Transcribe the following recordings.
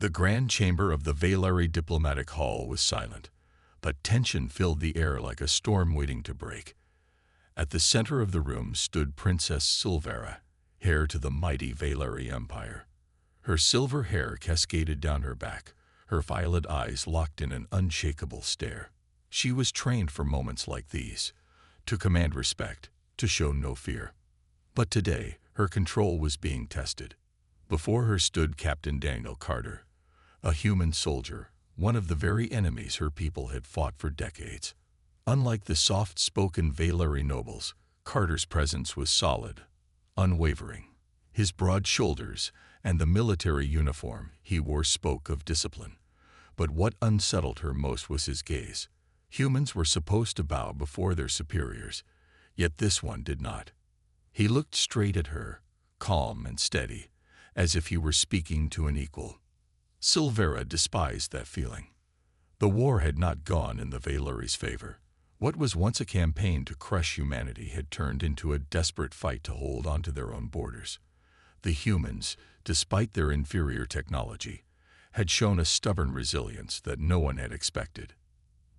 The grand chamber of the Valeri diplomatic hall was silent, but tension filled the air like a storm waiting to break. At the center of the room stood Princess Silvera, heir to the mighty Valeri Empire. Her silver hair cascaded down her back, her violet eyes locked in an unshakable stare. She was trained for moments like these, to command respect, to show no fear. But today, her control was being tested. Before her stood Captain Daniel Carter, a human soldier, one of the very enemies her people had fought for decades. Unlike the soft-spoken Valeri nobles, Carter's presence was solid, unwavering. His broad shoulders and the military uniform he wore spoke of discipline. But what unsettled her most was his gaze. Humans were supposed to bow before their superiors, yet this one did not. He looked straight at her, calm and steady, as if he were speaking to an equal. Silvera despised that feeling. The war had not gone in the Valeri's favor. What was once a campaign to crush humanity had turned into a desperate fight to hold onto their own borders. The humans, despite their inferior technology, had shown a stubborn resilience that no one had expected.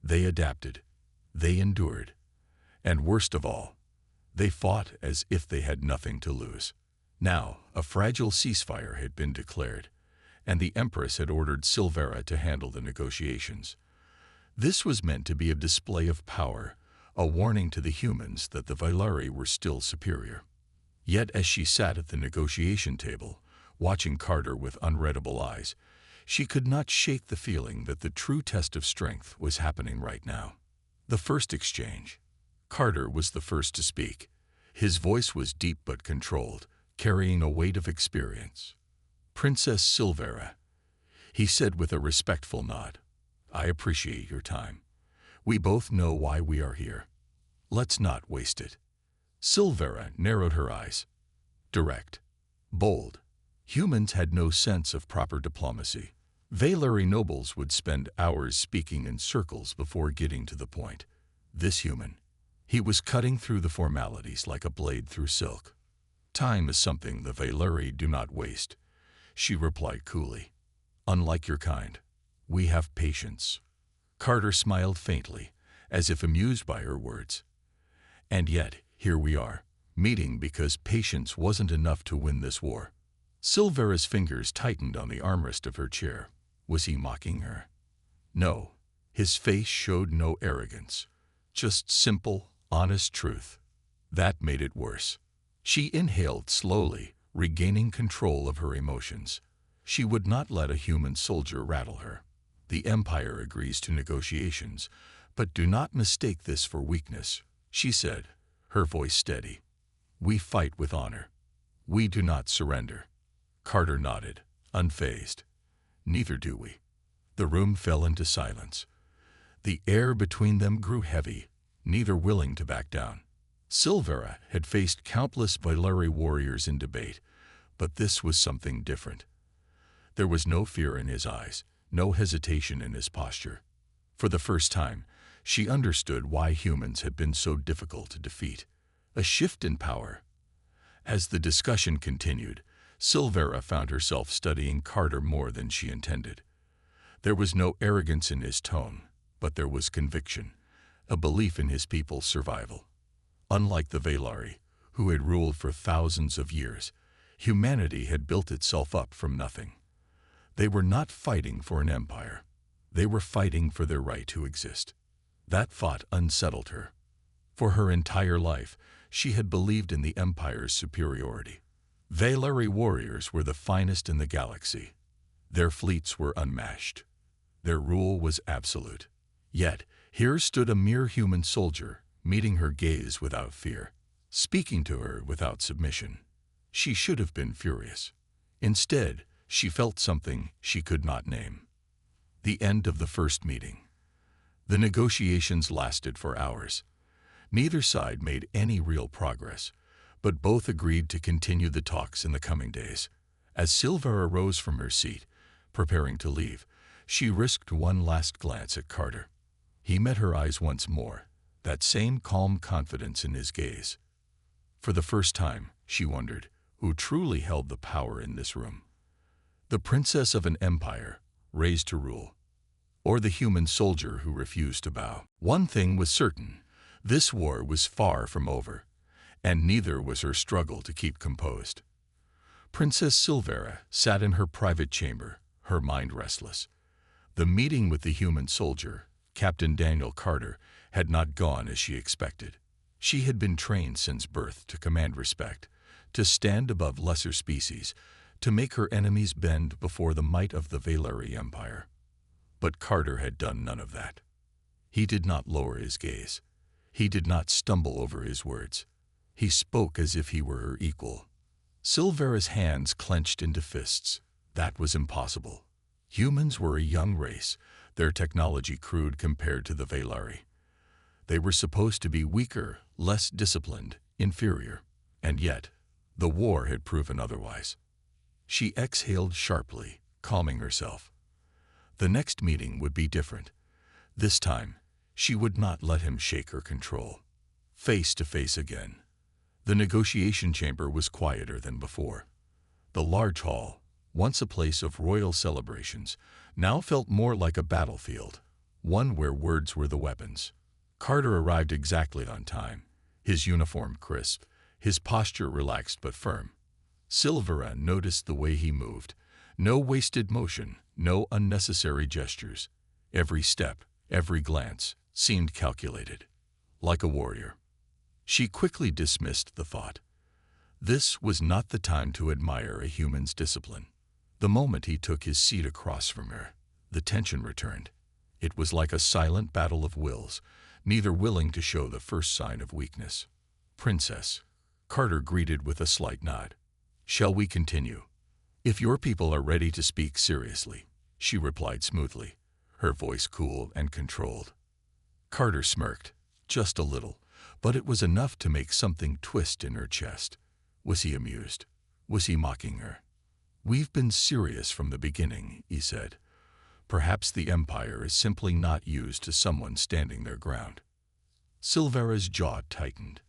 They adapted, they endured, and worst of all, they fought as if they had nothing to lose. Now, a fragile ceasefire had been declared, and the Empress had ordered Silvera to handle the negotiations. This was meant to be a display of power, a warning to the humans that the Valeri were still superior. Yet as she sat at the negotiation table, watching Carter with unreadable eyes, she could not shake the feeling that the true test of strength was happening right now. The first exchange. Carter was the first to speak. His voice was deep but controlled, carrying a weight of experience. "Princess Silvera," he said with a respectful nod, "I appreciate your time. We both know why we are here. Let's not waste it." Silvera narrowed her eyes. Direct, bold. Humans had no sense of proper diplomacy. Valeri nobles would spend hours speaking in circles before getting to the point. This human, he was cutting through the formalities like a blade through silk. "Time is something the Valeri do not waste," she replied coolly. "Unlike your kind, we have patience." Carter smiled faintly, as if amused by her words. "And yet, here we are, meeting because patience wasn't enough to win this war." Silvera's fingers tightened on the armrest of her chair. Was he mocking her? No, his face showed no arrogance, just simple, honest truth. That made it worse. She inhaled slowly, regaining control of her emotions. She would not let a human soldier rattle her. "The Empire agrees to negotiations, but do not mistake this for weakness," she said, her voice steady. "We fight with honor. We do not surrender." Carter nodded, unfazed. "Neither do we." The room fell into silence. The air between them grew heavy, neither willing to back down. Silvera had faced countless Valeri warriors in debate, but this was something different. There was no fear in his eyes, no hesitation in his posture. For the first time, she understood why humans had been so difficult to defeat. A shift in power. As the discussion continued, Silvera found herself studying Carter more than she intended. There was no arrogance in his tone, but there was conviction, a belief in his people's survival. Unlike the Valeri, who had ruled for thousands of years, humanity had built itself up from nothing. They were not fighting for an empire. They were fighting for their right to exist. That thought unsettled her. For her entire life, she had believed in the empire's superiority. Valeri warriors were the finest in the galaxy. Their fleets were unmatched. Their rule was absolute. Yet, here stood a mere human soldier, meeting her gaze without fear, speaking to her without submission. She should have been furious. Instead, she felt something she could not name. The end of the first meeting. The negotiations lasted for hours. Neither side made any real progress, but both agreed to continue the talks in the coming days. As Silvera rose from her seat, preparing to leave, she risked one last glance at Carter. He met her eyes once more, that same calm confidence in his gaze. For the first time, she wondered, who truly held the power in this room? The princess of an empire, raised to rule, or the human soldier who refused to bow. One thing was certain, this war was far from over, and neither was her struggle to keep composed. Princess Silvera sat in her private chamber, her mind restless. The meeting with the human soldier, Captain Daniel Carter, had not gone as she expected. She had been trained since birth to command respect, to stand above lesser species, to make her enemies bend before the might of the Valeri Empire. But Carter had done none of that. He did not lower his gaze. He did not stumble over his words. He spoke as if he were her equal. Silvera's hands clenched into fists. That was impossible. Humans were a young race, their technology crude compared to the Valeri. They were supposed to be weaker, less disciplined, inferior. And yet, the war had proven otherwise. She exhaled sharply, calming herself. The next meeting would be different. This time, she would not let him shake her control. Face to face again. The negotiation chamber was quieter than before. The large hall, once a place of royal celebrations, now felt more like a battlefield, one where words were the weapons. Carter arrived exactly on time, his uniform crisp, his posture relaxed but firm. Silvera noticed the way he moved. No wasted motion, no unnecessary gestures. Every step, every glance, seemed calculated, like a warrior. She quickly dismissed the thought. This was not the time to admire a human's discipline. The moment he took his seat across from her, the tension returned. It was like a silent battle of wills, neither willing to show the first sign of weakness. "Princess," Carter greeted with a slight nod. "Shall we continue?" "If your people are ready to speak seriously," she replied smoothly, her voice cool and controlled. Carter smirked, just a little, but it was enough to make something twist in her chest. Was he amused? Was he mocking her? "We've been serious from the beginning," he said. "Perhaps the Empire is simply not used to someone standing their ground." Silvera's jaw tightened.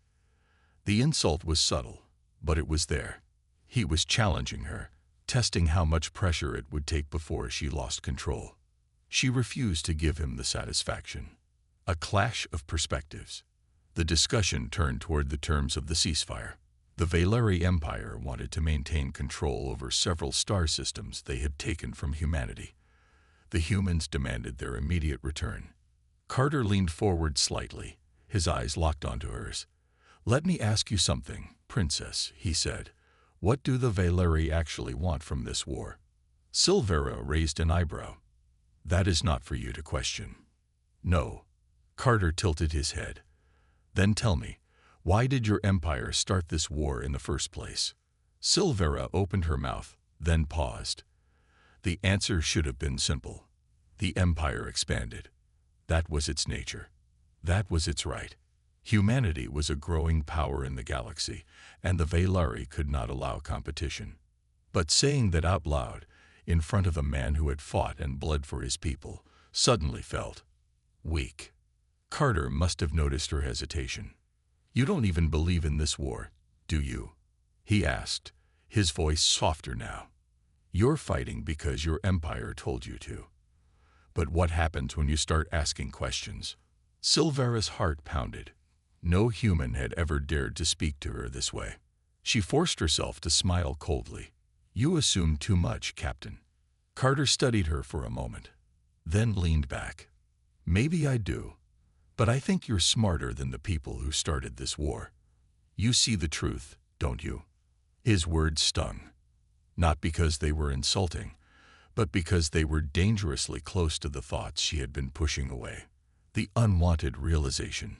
The insult was subtle, but it was there. He was challenging her, testing how much pressure it would take before she lost control. She refused to give him the satisfaction. A clash of perspectives. The discussion turned toward the terms of the ceasefire. The Valeri Empire wanted to maintain control over several star systems they had taken from humanity. The humans demanded their immediate return. Carter leaned forward slightly, his eyes locked onto hers. "Let me ask you something, Princess," he said. "What do the Valeri actually want from this war?" Silvera raised an eyebrow. "That is not for you to question." "No." Carter tilted his head. "Then tell me, why did your empire start this war in the first place?" Silvera opened her mouth, then paused. The answer should have been simple. The empire expanded. That was its nature. That was its right. Humanity was a growing power in the galaxy, and the Valeri could not allow competition. But saying that out loud, in front of a man who had fought and bled for his people, suddenly felt weak. Carter must have noticed her hesitation. "You don't even believe in this war, do you?" he asked, his voice softer now. "You're fighting because your empire told you to. But what happens when you start asking questions?" Silvera's heart pounded. No human had ever dared to speak to her this way. She forced herself to smile coldly. "You assume too much, Captain." Carter studied her for a moment, then leaned back. "Maybe I do, but I think you're smarter than the people who started this war. You see the truth, don't you?" His words stung, not because they were insulting, but because they were dangerously close to the thoughts she had been pushing away. The unwanted realization.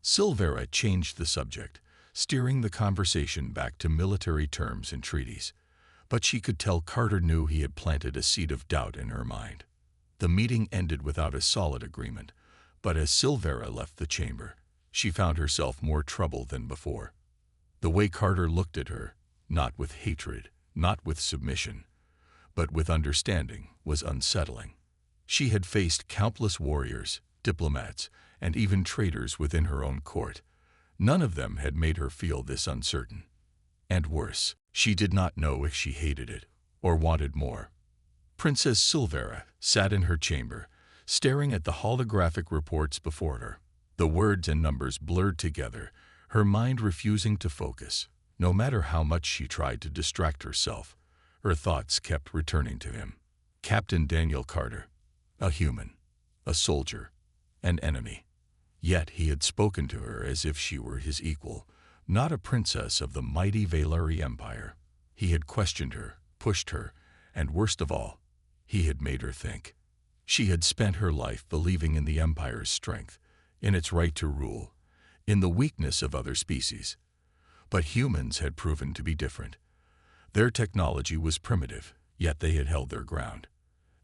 Silvera changed the subject, steering the conversation back to military terms and treaties. But she could tell Carter knew he had planted a seed of doubt in her mind. The meeting ended without a solid agreement, but as Silvera left the chamber, she found herself more troubled than before. The way Carter looked at her, not with hatred, not with submission, but with understanding, was unsettling. She had faced countless warriors, diplomats, and even traitors within her own court. None of them had made her feel this uncertain. And worse, she did not know if she hated it or wanted more. Princess Silvera sat in her chamber, staring at the holographic reports before her. The words and numbers blurred together, her mind refusing to focus. No matter how much she tried to distract herself, her thoughts kept returning to him. Captain Daniel Carter, a human, a soldier, an enemy. Yet he had spoken to her as if she were his equal, not a princess of the mighty Valeri Empire. He had questioned her, pushed her, and worst of all, he had made her think. She had spent her life believing in the Empire's strength, in its right to rule, in the weakness of other species. But humans had proven to be different. Their technology was primitive, yet they had held their ground.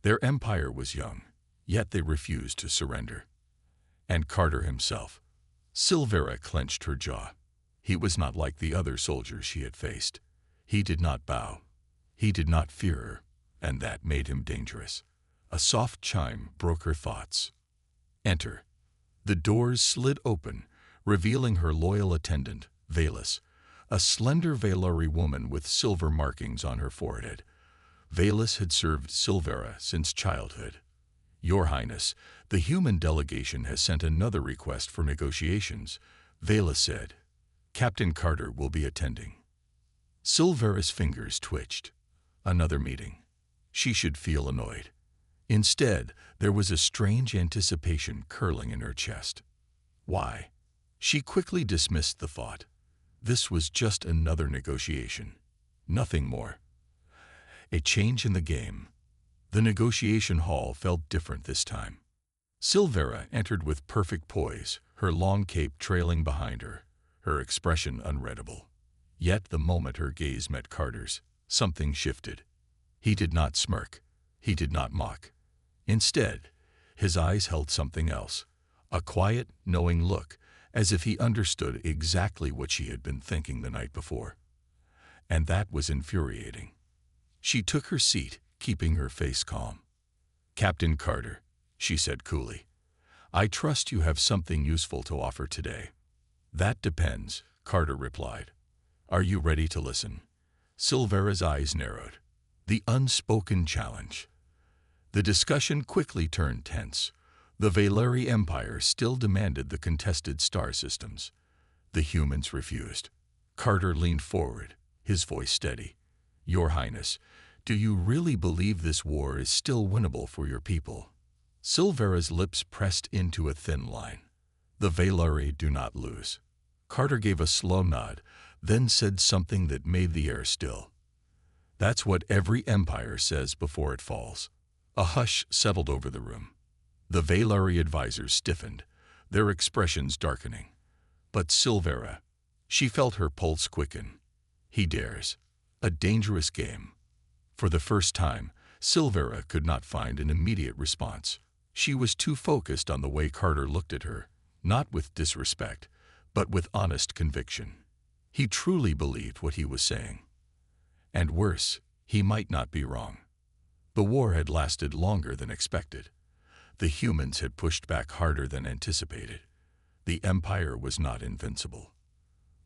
Their empire was young, yet they refused to surrender. And Carter himself. Silvera clenched her jaw. He was not like the other soldiers she had faced. He did not bow. He did not fear her, and that made him dangerous. A soft chime broke her thoughts. Enter. The doors slid open, revealing her loyal attendant, Valus, a slender Valeri woman with silver markings on her forehead. Valus had served Silvera since childhood. Your Highness, the human delegation has sent another request for negotiations, Valus said. Captain Carter will be attending. Silvera's fingers twitched. Another meeting. She should feel annoyed. Instead, there was a strange anticipation curling in her chest. Why? She quickly dismissed the thought. This was just another negotiation. Nothing more. A change in the game. The negotiation hall felt different this time. Silvera entered with perfect poise, her long cape trailing behind her, her expression unreadable. Yet the moment her gaze met Carter's, something shifted. He did not smirk. He did not mock. Instead, his eyes held something else, a quiet, knowing look, as if he understood exactly what she had been thinking the night before. And that was infuriating. She took her seat, keeping her face calm. Captain Carter, she said coolly, I trust you have something useful to offer today. That depends, Carter replied. Are you ready to listen? Silvera's eyes narrowed. The unspoken challenge. The discussion quickly turned tense. The Valeri Empire still demanded the contested star systems. The humans refused. Carter leaned forward, his voice steady. Your Highness, do you really believe this war is still winnable for your people? Silvera's lips pressed into a thin line. The Valeri do not lose. Carter gave a slow nod, then said something that made the air still. That's what every empire says before it falls. A hush settled over the room. The Valeri advisors stiffened, their expressions darkening. But Silvera, she felt her pulse quicken. He dares. A dangerous game. For the first time, Silvera could not find an immediate response. She was too focused on the way Carter looked at her, not with disrespect, but with honest conviction. He truly believed what he was saying. And worse, he might not be wrong. The war had lasted longer than expected. The humans had pushed back harder than anticipated. The Empire was not invincible.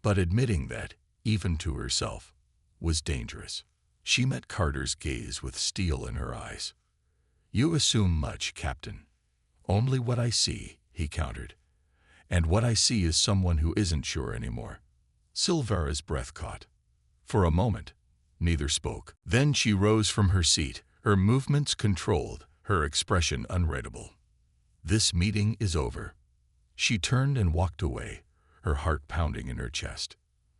But admitting that, even to herself, was dangerous. She met Carter's gaze with steel in her eyes. You assume much, Captain. Only what I see, he countered. And what I see is someone who isn't sure anymore. Silvera's breath caught. For a moment, neither spoke. Then she rose from her seat, her movements controlled, her expression unreadable. This meeting is over. She turned and walked away, her heart pounding in her chest.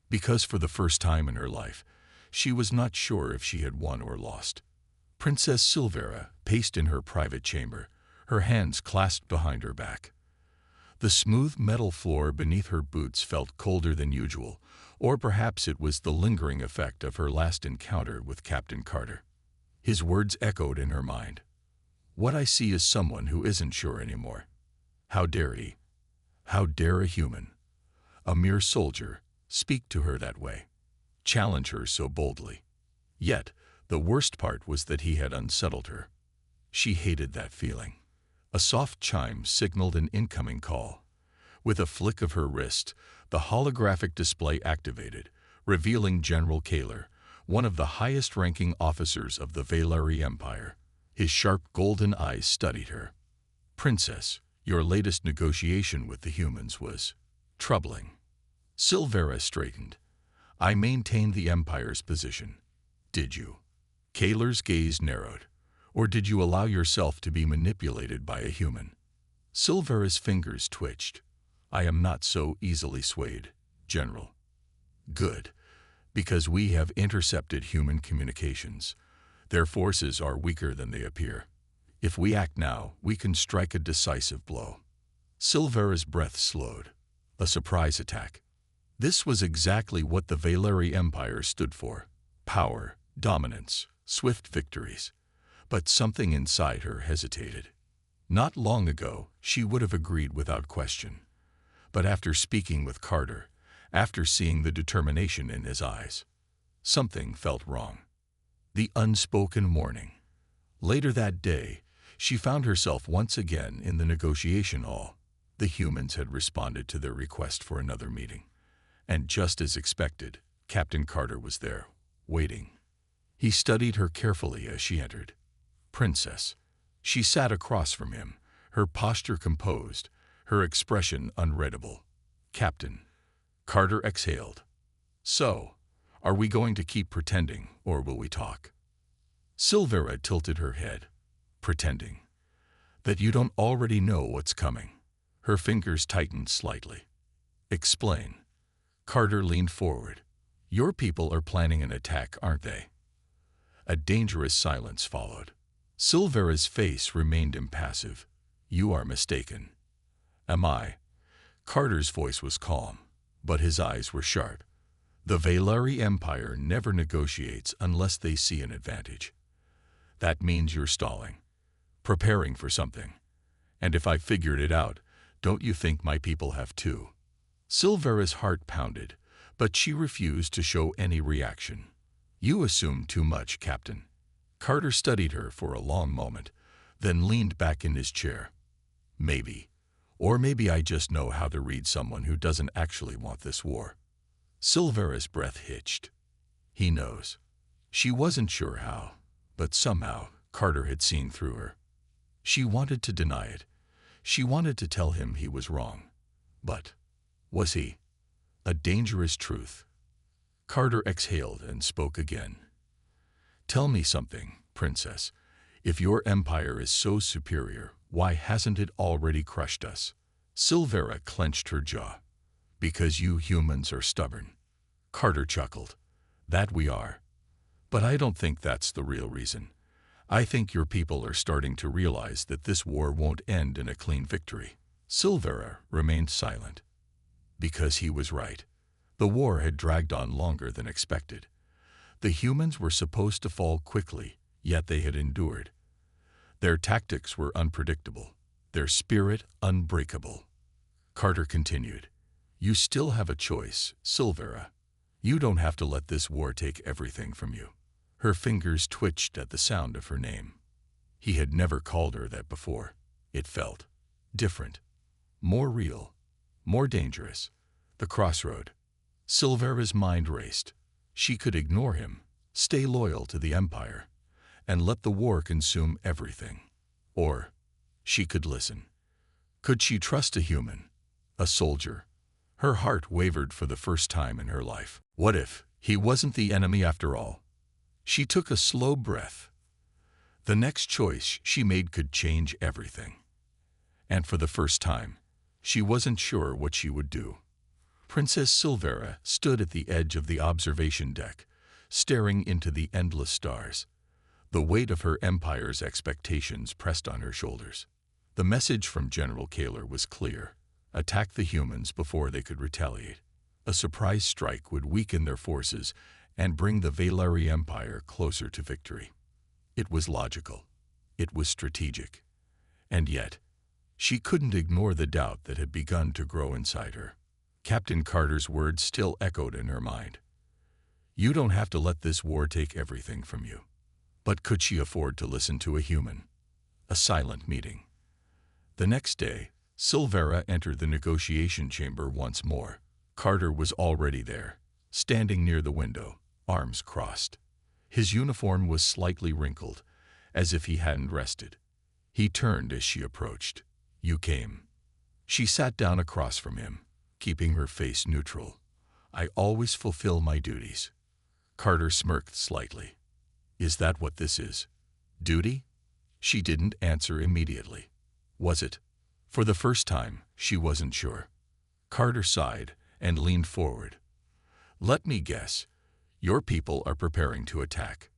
Because for the first time in her life, she was not sure if she had won or lost. Princess Silvera paced in her private chamber, her hands clasped behind her back. The smooth metal floor beneath her boots felt colder than usual, or perhaps it was the lingering effect of her last encounter with Captain Carter. His words echoed in her mind. What I see is someone who isn't sure anymore. How dare he? How dare a human, a mere soldier, speak to her that way, challenge her so boldly? Yet, the worst part was that he had unsettled her. She hated that feeling. A soft chime signaled an incoming call. With a flick of her wrist, the holographic display activated, revealing General Kaylor, one of the highest-ranking officers of the Valeri Empire. His sharp golden eyes studied her. "Princess, your latest negotiation with the humans was troubling." Silvera straightened. "I maintained the Empire's position. Did you?" Kaylor's gaze narrowed. "Or did you allow yourself to be manipulated by a human?" Silvera's fingers twitched. "I am not so easily swayed, General." "Good, because we have intercepted human communications. Their forces are weaker than they appear. If we act now, we can strike a decisive blow." Silvera's breath slowed. A surprise attack. This was exactly what the Valeri Empire stood for. Power, dominance, swift victories. But something inside her hesitated. Not long ago, she would have agreed without question. But after speaking with Carter, after seeing the determination in his eyes, something felt wrong. The unspoken warning. Later that day, she found herself once again in the negotiation hall. The humans had responded to their request for another meeting. And just as expected, Captain Carter was there, waiting. He studied her carefully as she entered. "Princess." She sat across from him, her posture composed, her expression unreadable. "Captain." Carter exhaled. "So, are we going to keep pretending, or will we talk?" Silvera tilted her head. "Pretending? That you don't already know what's coming." Her fingers tightened slightly. "Explain." Carter leaned forward. "Your people are planning an attack, aren't they?" A dangerous silence followed. Silvera's face remained impassive. "You are mistaken." "Am I?" Carter's voice was calm, but his eyes were sharp. "The Valeri Empire never negotiates unless they see an advantage. That means you're stalling, preparing for something. And if I figured it out, don't you think my people have too?" Silvera's heart pounded, but she refused to show any reaction. "You assume too much, Captain." Carter studied her for a long moment, then leaned back in his chair. "Maybe. Or maybe I just know how to read someone who doesn't actually want this war." Silvera's breath hitched. He knows. She wasn't sure how, but somehow Carter had seen through her. She wanted to deny it. She wanted to tell him he was wrong. But was he? A dangerous truth. Carter exhaled and spoke again. "Tell me something, Princess. If your empire is so superior, why hasn't it already crushed us?" Silvera clenched her jaw. "Because you humans are stubborn." Carter chuckled. "That we are. But I don't think that's the real reason. I think your people are starting to realize that this war won't end in a clean victory." Silvera remained silent. Because he was right. The war had dragged on longer than expected. The humans were supposed to fall quickly, yet they had endured. Their tactics were unpredictable, their spirit unbreakable. Carter continued. "You still have a choice, Silvera. You don't have to let this war take everything from you." Her fingers twitched at the sound of her name. He had never called her that before. It felt different, more real, more dangerous. The crossroad. Silvera's mind raced. She could ignore him, stay loyal to the Empire, and let the war consume everything. Or she could listen. Could she trust a human, a soldier? Her heart wavered for the first time in her life. What if he wasn't the enemy after all? She took a slow breath. The next choice she made could change everything. And for the first time, she wasn't sure what she would do. Princess Silvera stood at the edge of the observation deck, staring into the endless stars. The weight of her empire's expectations pressed on her shoulders. The message from General Kaylor was clear. Attack the humans before they could retaliate. A surprise strike would weaken their forces and bring the Valeri Empire closer to victory. It was logical. It was strategic. And yet, she couldn't ignore the doubt that had begun to grow inside her. Captain Carter's words still echoed in her mind. You don't have to let this war take everything from you. But could she afford to listen to a human? A silent meeting. The next day, Silvera entered the negotiation chamber once more. Carter was already there, standing near the window, arms crossed. His uniform was slightly wrinkled, as if he hadn't rested. He turned as she approached. "You came." She sat down across from him, keeping her face neutral. "I always fulfill my duties." Carter smirked slightly. "Is that what this is? Duty?" She didn't answer immediately. Was it? For the first time, she wasn't sure. Carter sighed and leaned forward. "Let me guess. Your people are preparing to attack."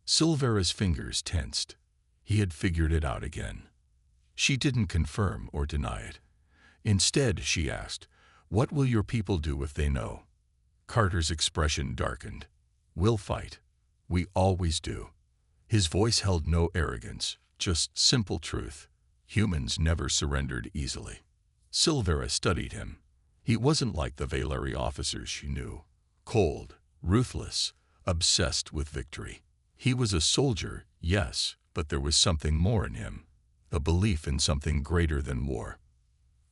Silvera's fingers tensed. He had figured it out again. She didn't confirm or deny it. Instead, she asked, "What will your people do if they know?" Carter's expression darkened. "We'll fight. We always do." His voice held no arrogance, just simple truth. Humans never surrendered easily. Silvera studied him. He wasn't like the Valeri officers she knew. Cold, ruthless, obsessed with victory. He was a soldier, yes, but there was something more in him. A belief in something greater than war.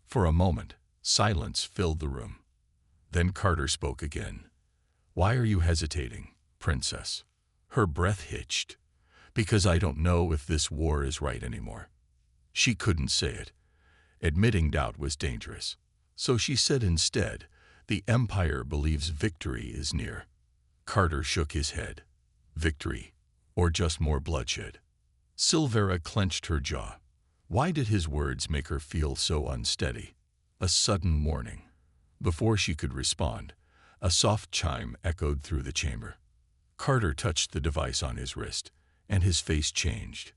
For a moment, silence filled the room. Then Carter spoke again. "Why are you hesitating, Princess?" Her breath hitched. "Because I don't know if this war is right anymore." She couldn't say it. Admitting doubt was dangerous. So she said instead, "The Empire believes victory is near." Carter shook his head. Victory, or just more bloodshed? Silvera clenched her jaw. Why did his words make her feel so unsteady? A sudden warning. Before she could respond, a soft chime echoed through the chamber. Carter touched the device on his wrist, and his face changed.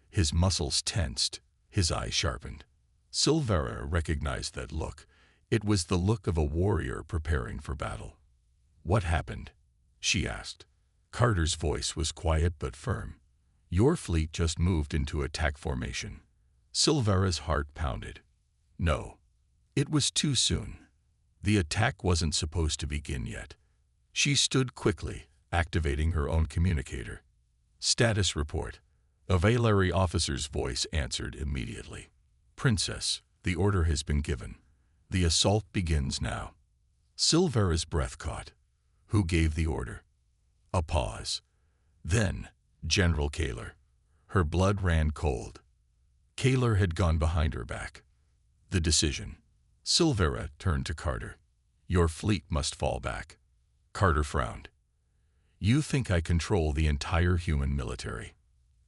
His muscles tensed, his eyes sharpened. Silvera recognized that look. It was the look of a warrior preparing for battle. "What happened?" she asked. Carter's voice was quiet but firm. "Your fleet just moved into attack formation." Silvera's heart pounded. No, it was too soon. The attack wasn't supposed to begin yet. She stood quickly, activating her own communicator. "Status report." A Valeri officer's voice answered immediately. "Princess, the order has been given. The assault begins now." Silvera's breath caught. Who gave the order? A pause. Then, General Kaylor. Her blood ran cold. Kaylor had gone behind her back. The decision. Silvera turned to Carter. "Your fleet must fall back." Carter frowned. "You think I control the entire human military?"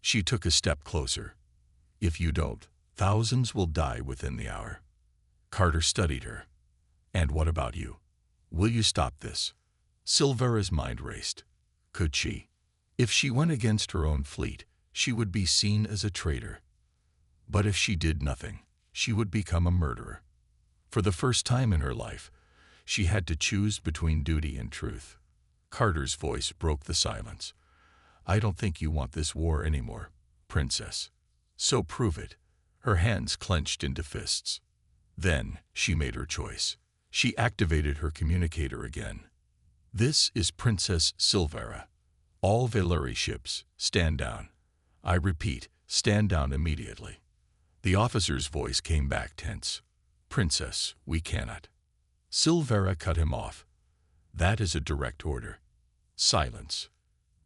She took a step closer. "If you don't, thousands will die within the hour." Carter studied her. "And what about you? Will you stop this?" Silvera's mind raced. Could she? If she went against her own fleet, she would be seen as a traitor. But if she did nothing, she would become a murderer. For the first time in her life, she had to choose between duty and truth. Carter's voice broke the silence. "I don't think you want this war anymore, Princess. So prove it." Her hands clenched into fists. Then she made her choice. She activated her communicator again. "This is Princess Silvera. All Valeri ships, stand down. I repeat, stand down immediately." The officer's voice came back tense. "Princess, we cannot." Silvera cut him off. "That is a direct order." Silence.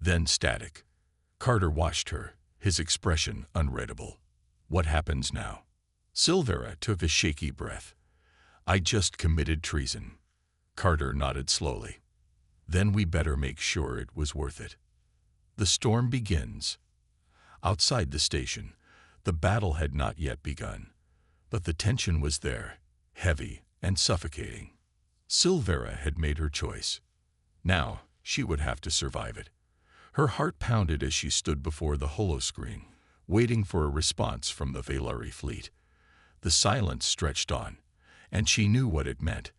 Then static. Carter watched her, his expression unreadable. "What happens now?" Silvera took a shaky breath. "I just committed treason." Carter nodded slowly. "Then we better make sure it was worth it." The storm begins. Outside the station, the battle had not yet begun, but the tension was there, heavy and suffocating. Silvera had made her choice. Now she would have to survive it. Her heart pounded as she stood before the holoscreen, waiting for a response from the Valeri fleet. The silence stretched on, and she knew what it meant.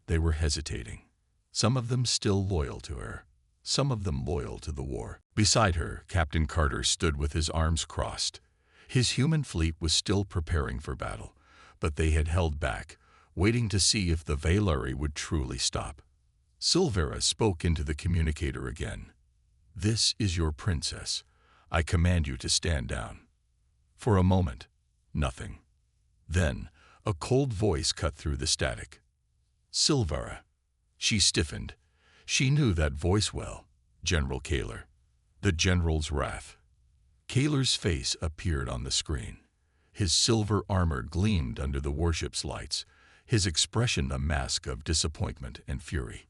They were hesitating, some of them still loyal to her, some of them loyal to the war. Beside her, Captain Carter stood with his arms crossed. His human fleet was still preparing for battle, but they had held back, waiting to see if the Valeri would truly stop. Silvera spoke into the communicator again. "This is your princess. I command you to stand down." For a moment, nothing. Then, a cold voice cut through the static. "Silvera." She stiffened. She knew that voice well. General Kaylor. The general's wrath. Kaylor's face appeared on the screen. His silver armor gleamed under the warship's lights, his expression a mask of disappointment and fury.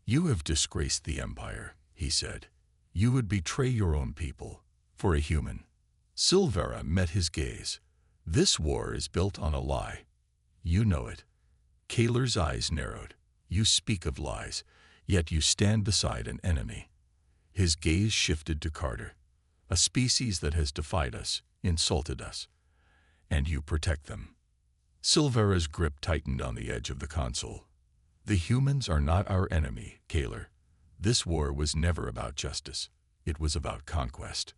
"You have disgraced the Empire," he said. "You would betray your own people for a human." Silvera met his gaze. "This war is built on a lie. You know it." Kaylor's eyes narrowed. "You speak of lies, yet you stand beside an enemy." His gaze shifted to Carter. "A species that has defied us, insulted us, and you protect them." Silvera's grip tightened on the edge of the console. "The humans are not our enemy, Kaylor. This war was never about justice. It was about conquest."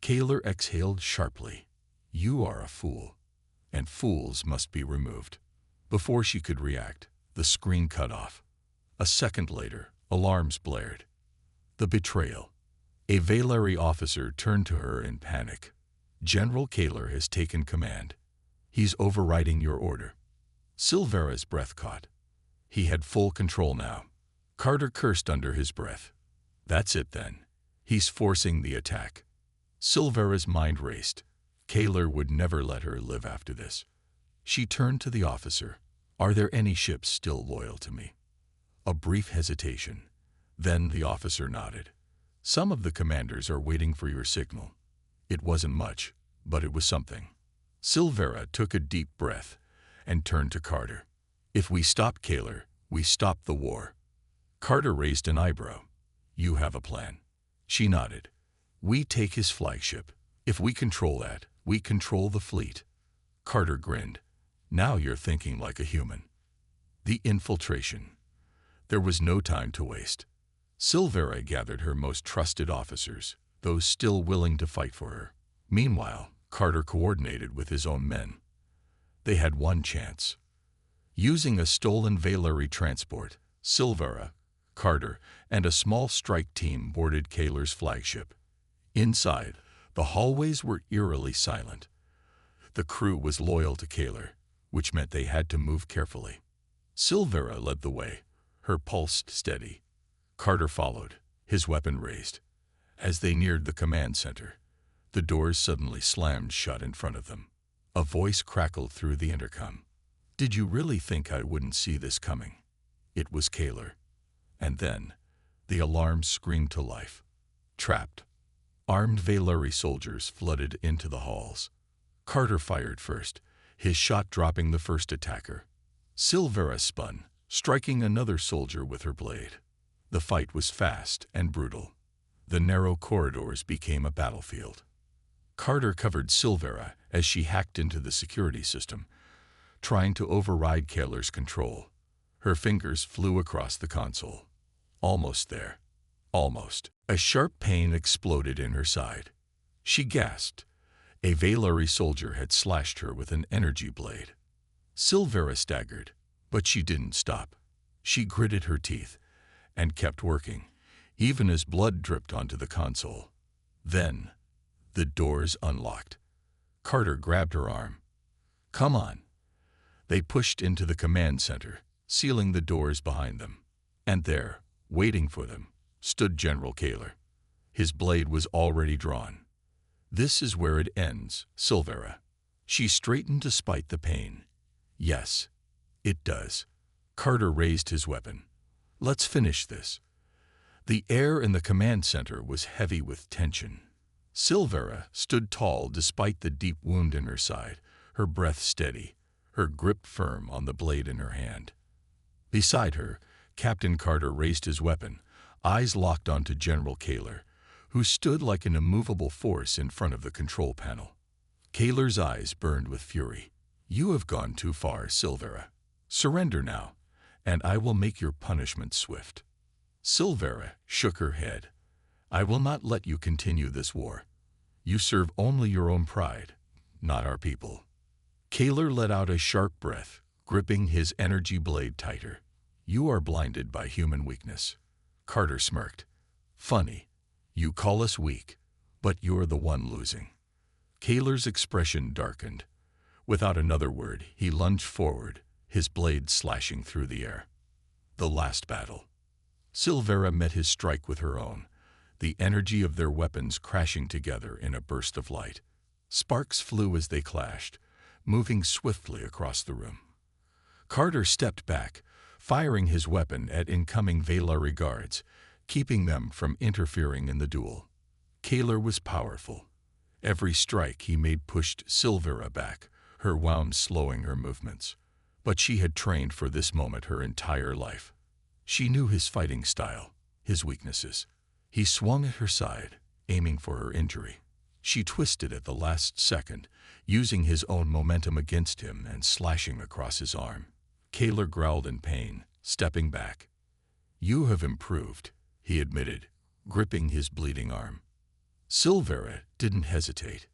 Kaylor exhaled sharply. "You are a fool, and fools must be removed." Before she could react, the screen cut off. A second later, alarms blared. The betrayal. A Valeri officer turned to her in panic. "General Kaylor has taken command. He's overriding your order." Silvera's breath caught. He had full control now. Carter cursed under his breath. "That's it then. He's forcing the attack." Silvera's mind raced. Kaylor would never let her live after this. She turned to the officer. "Are there any ships still loyal to me?" A brief hesitation. Then the officer nodded. "Some of the commanders are waiting for your signal." It wasn't much, but it was something. Silvera took a deep breath and turned to Carter. "If we stop Kaylor, we stop the war." Carter raised an eyebrow. "You have a plan." She nodded. "We take his flagship. If we control that, we control the fleet." Carter grinned. "Now you're thinking like a human." The infiltration. There was no time to waste. Silvera gathered her most trusted officers, those still willing to fight for her. Meanwhile, Carter coordinated with his own men. They had one chance. Using a stolen Valeri transport, Silvera, Carter, and a small strike team boarded Kaylor's flagship. Inside, the hallways were eerily silent. The crew was loyal to Kaylor, which meant they had to move carefully. Silvera led the way, her pulse steady. Carter followed, his weapon raised. As they neared the command center, the doors suddenly slammed shut in front of them. A voice crackled through the intercom. "Did you really think I wouldn't see this coming?" It was Kaylor. And then, the alarm screamed to life. Trapped. Armed Valeri soldiers flooded into the halls. Carter fired first, his shot dropping the first attacker. Silvera spun, striking another soldier with her blade. The fight was fast and brutal. The narrow corridors became a battlefield. Carter covered Silvera as she hacked into the security system, trying to override Kaylor's control. Her fingers flew across the console. Almost there. Almost. A sharp pain exploded in her side. She gasped. A Valeri soldier had slashed her with an energy blade. Silvera staggered, but she didn't stop. She gritted her teeth and kept working, even as blood dripped onto the console. Then, the doors unlocked. Carter grabbed her arm. "Come on." They pushed into the command center, sealing the doors behind them. And there, waiting for them, stood General Kaylor. His blade was already drawn. "This is where it ends, Silvera." She straightened despite the pain. "Yes, it does." Carter raised his weapon. "Let's finish this." The air in the command center was heavy with tension. Silvera stood tall despite the deep wound in her side, her breath steady, her grip firm on the blade in her hand. Beside her, Captain Carter raised his weapon, eyes locked onto General Kaylor, who stood like an immovable force in front of the control panel. Kaylor's eyes burned with fury. "You have gone too far, Silvera. Surrender now, and I will make your punishment swift." Silvera shook her head. "I will not let you continue this war. You serve only your own pride, not our people." Kaylor let out a sharp breath, gripping his energy blade tighter. "You are blinded by human weakness." Carter smirked. "Funny. You call us weak, but you're the one losing." Kaylor's expression darkened. Without another word, he lunged forward, his blade slashing through the air. The last battle. Silvera met his strike with her own. the energy of their weapons crashing together in a burst of light. Sparks flew as they clashed, moving swiftly across the room. Carter stepped back, firing his weapon at incoming Velarri guards, keeping them from interfering in the duel. Kaylor was powerful. Every strike he made pushed Silvera back, her wounds slowing her movements. But she had trained for this moment her entire life. She knew his fighting style, his weaknesses. He swung at her side, aiming for her injury. She twisted at the last second, using his own momentum against him and slashing across his arm. Kaylor growled in pain, stepping back. "You have improved," he admitted, gripping his bleeding arm. Silvera didn't hesitate.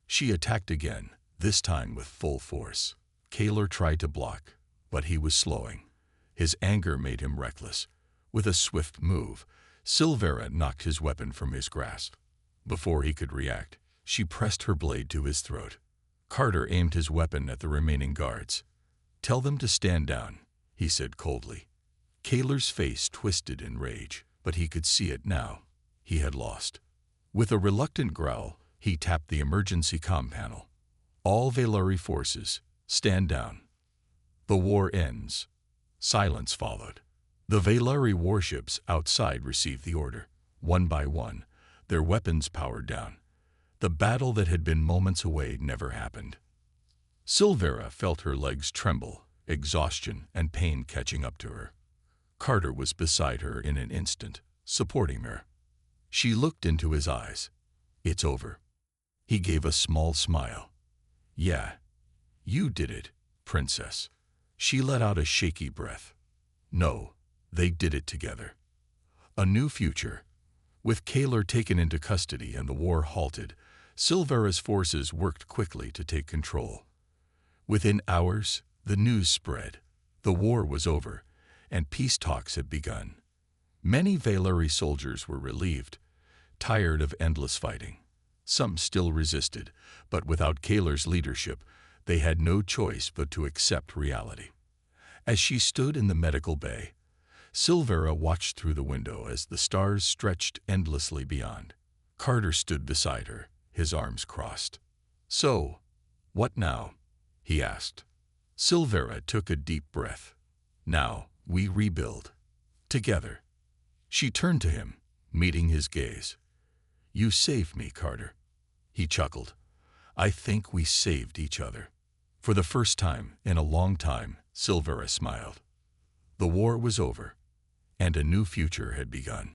She attacked again, this time with full force. Kaylor tried to block, but he was slowing. His anger made him reckless. With a swift move, Silvera knocked his weapon from his grasp. Before he could react, she pressed her blade to his throat. Carter aimed his weapon at the remaining guards. "Tell them to stand down," he said coldly. Kaylor's face twisted in rage, but he could see it now. He had lost. With a reluctant growl, he tapped the emergency comm panel. "All Velarri forces, stand down. The war ends." Silence followed. The Velarri warships outside received the order. One by one, their weapons powered down. The battle that had been moments away never happened. Silvera felt her legs tremble, exhaustion and pain catching up to her. Carter was beside her in an instant, supporting her. She looked into his eyes. "It's over." He gave a small smile. "Yeah, you did it, Princess." She let out a shaky breath. No, they did it together. A new future. With Kaylor taken into custody and the war halted, Silvera's forces worked quickly to take control. Within hours, the news spread. The war was over, and peace talks had begun. Many Velarri soldiers were relieved, tired of endless fighting. Some still resisted, but without Kaylor's leadership, they had no choice but to accept reality. As she stood in the medical bay, Silvera watched through the window as the stars stretched endlessly beyond. Carter stood beside her, his arms crossed. "So, what now?" he asked. Silvera took a deep breath. "Now, we rebuild. Together." She turned to him, meeting his gaze. "You saved me, Carter." He chuckled. "I think we saved each other." For the first time in a long time, Silvera smiled. The war was over, and a new future had begun.